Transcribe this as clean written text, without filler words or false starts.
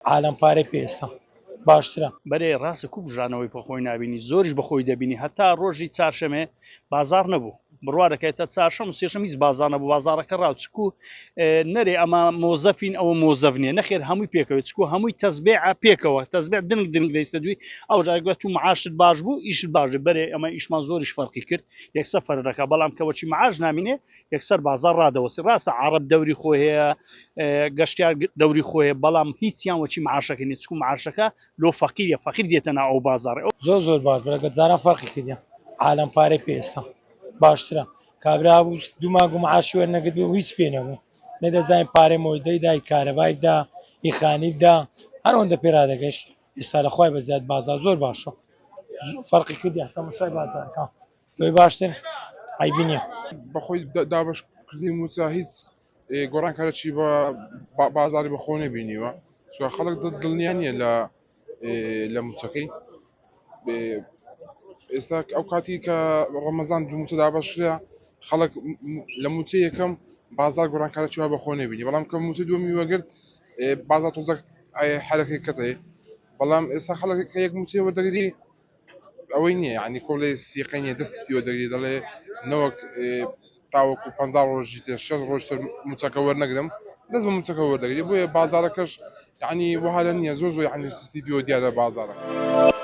عالم پارەی پێێستا باشترە. بەرێ ڕاستە کوو بژانەوەی بەخۆی نبینی زۆریش بەخۆی دەبینی هەتا ڕۆژی چارشەمێ بازار نەبوو بڕوا دەکەێتە چارشەم و سێشەم هیچ بازار نەبوو بازارەکە ڕاوچکو نەرێ ئەمە مۆزەفین ئەوە مۆزەفنیە نەخێر هەمووی پێکەوە چکو هەمووی تەزبێع پێکەوە تەزبێع دنگ دنگ دەیستە دوی ئەو جاگوێت و معاشت باش بوو ئیشت باش بەرێ ئەمە ئیشمان زۆریش فەرقی کرد یەکسەر فەرەکە بەڵام کەوەچی معاش نامینێ یەکسەر بازار ڕادەوەسی ڕاستە عرب دەوری خۆ هەیە گەشتیار دەوری خۆیە بەڵام هیچیان وەچی معاشەکە نیە چکو معاشەکە لۆ فەقیریە فەقیر دێتە ناو ئەو بازارێ زۆر باش بەرەگە جاران فەرقی کردیان عالم پارەی پێێستا باشترە کابرا بوو دوو ماگو معاشی وەرنەگرت و هیچ پێ نەبوو نەدەزانین پارەی مۆدەی دای کارەبای بدا ئیخانی بدا هەر ئەوەندە پێرا دەگەشت ئێستا لەخوای بەزیاد بازار زۆر باشە فەرقی کردی هەمووشای بازارەکە دوای باشتر عیبی نییە بەخۆی دابشکردی موچە هیچ گۆڕانکارێکی بە بازاری بەخۆ نەبینیوە چکە خەڵک دڵنیان نییە لە موچەکەی ئێستا ئەو کاتی کە ڕەمەزان دوو موچە دابشکرا خەڵک لە موچە یەکەم بازار گۆڕانکارێکی وا بەخۆ نەبینی بەڵام کە موچە دووەمی وەگرت بازار تۆزە حرەکەی کەتەیە بەڵام ئێستا خەڵک کە یەک موچێ وەردەگری ئەوەی نییە ینی کۆڵێ سیقینیە دەستی دەگری دەڵێ نەوەک تاوەکو 50 ڕۆژی تێ 6 ڕۆژتر موچەکە وەرنەگرم دەست بە موچەکە وەردەگری بۆیە بازارەکەش ینی وها لە نییە زۆر ینی سستی پیوە دیارە بازارەکە.